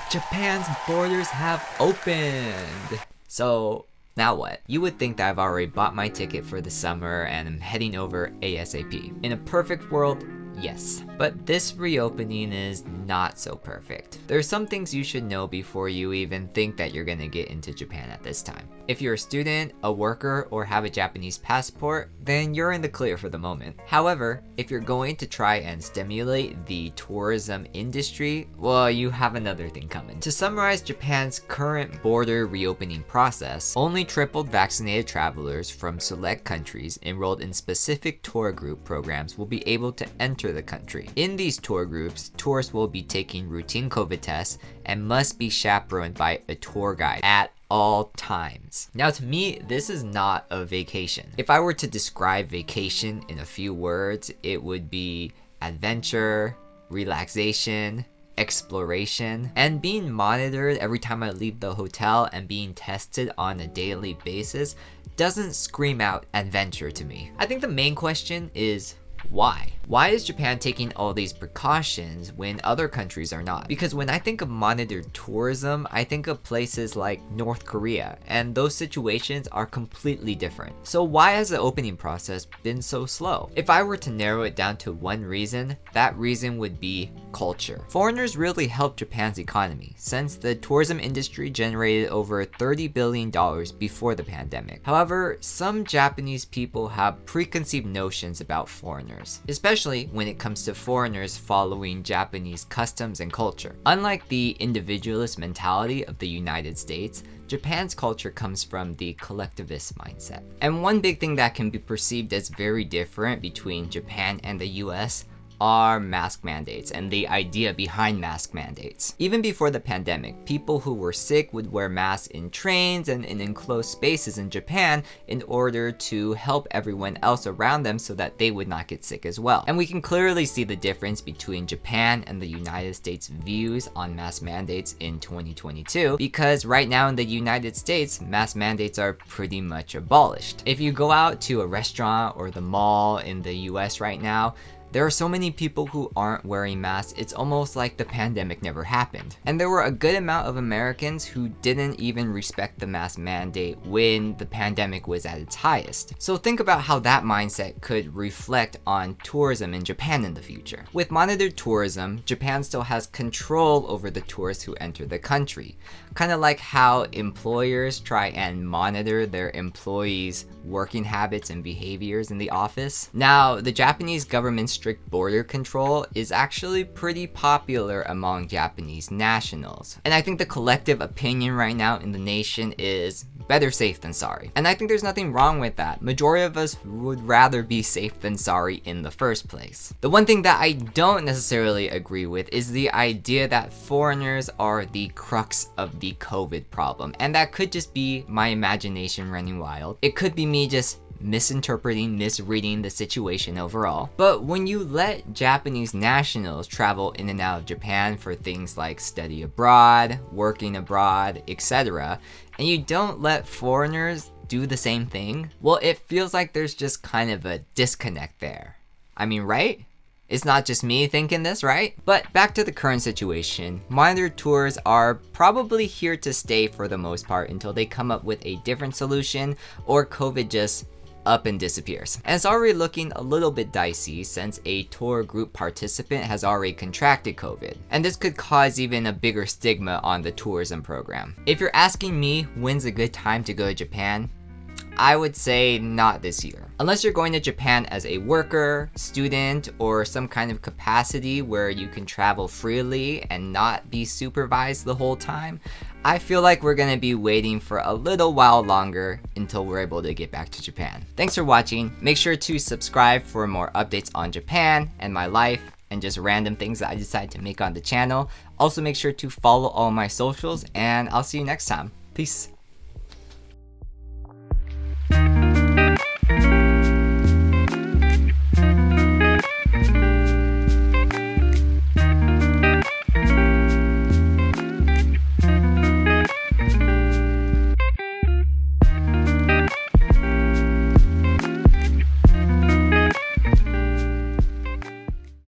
Japan's borders have opened! So, now what? You would think that I've already bought my ticket for the summer and I'm heading over ASAP. In a perfect world, yes. But this reopening is not so perfect. There's some things you should know before you even think that you're gonna get into Japan at this time. If you're a student, a worker, or have a Japanese passport, then you're in the clear for the moment. However, if you're going to try and stimulate the tourism industry, well, you have another thing coming. To summarize Japan's current border reopening process, only triple vaccinated travelers from select countries enrolled in specific tour group programs will be able to enter the country. In these tour groups, tourists will be taking routine COVID tests and must be chaperoned by a tour guide at all times. Now to me, this is not a vacation. If I were to describe vacation in a few words, it would be adventure, relaxation, exploration, and being monitored every time I leave the hotel and being tested on a daily basis doesn't scream out adventure to me. I think the main question is why? Why is Japan taking all these precautions when other countries are not? Because when I think of monitored tourism, I think of places like North Korea, and those situations are completely different. So why has the opening process been so slow? If I were to narrow it down to one reason, that reason would be culture. Foreigners really helped Japan's economy, since the tourism industry generated over $30 billion before the pandemic. However, some Japanese people have preconceived notions about foreigners, especially when it comes to foreigners following Japanese customs and culture. Unlike the individualist mentality of the United States, Japan's culture comes from the collectivist mindset. And one big thing that can be perceived as very different between Japan and the US are mask mandates and the idea behind mask mandates. Even before the pandemic, people who were sick would wear masks in trains and in enclosed spaces in Japan in order to help everyone else around them so that they would not get sick as well. And we can clearly see the difference between Japan and the United States' views on mask mandates in 2022, because right now in the United States, mask mandates are pretty much abolished. If you go out to a restaurant or the mall in the US right now, there are so many people who aren't wearing masks, it's almost like the pandemic never happened. And there were a good amount of Americans who didn't even respect the mask mandate when the pandemic was at its highest. So think about how that mindset could reflect on tourism in Japan in the future. With monitored tourism, Japan still has control over the tourists who enter the country. Kind of like how employers try and monitor their employees' working habits and behaviors in the office. Now, the Japanese government's strict border control is actually pretty popular among Japanese nationals. And I think the collective opinion right now in the nation is better safe than sorry. And I think there's nothing wrong with that. Majority of us would rather be safe than sorry in the first place. The one thing that I don't necessarily agree with is the idea that foreigners are the crux of the COVID problem. And that could just be my imagination running wild. It could be me just misreading the situation overall. But when you let Japanese nationals travel in and out of Japan for things like study abroad, working abroad, etc., and you don't let foreigners do the same thing, well, it feels like there's just kind of a disconnect there. I mean, right? It's not just me thinking this, right? But back to the current situation, monitored tours are probably here to stay for the most part until they come up with a different solution or COVID just up and disappears. And it's already looking a little bit dicey since a tour group participant has already contracted COVID. And this could cause even a bigger stigma on the tourism program. If you're asking me when's a good time to go to Japan, I would say not this year. Unless you're going to Japan as a worker, student, or some kind of capacity where you can travel freely and not be supervised the whole time, I feel like we're gonna be waiting for a little while longer until we're able to get back to Japan. Thanks for watching. Make sure to subscribe for more updates on Japan and my life and just random things that I decide to make on the channel. Also make sure to follow all my socials, and I'll see you next time. Peace.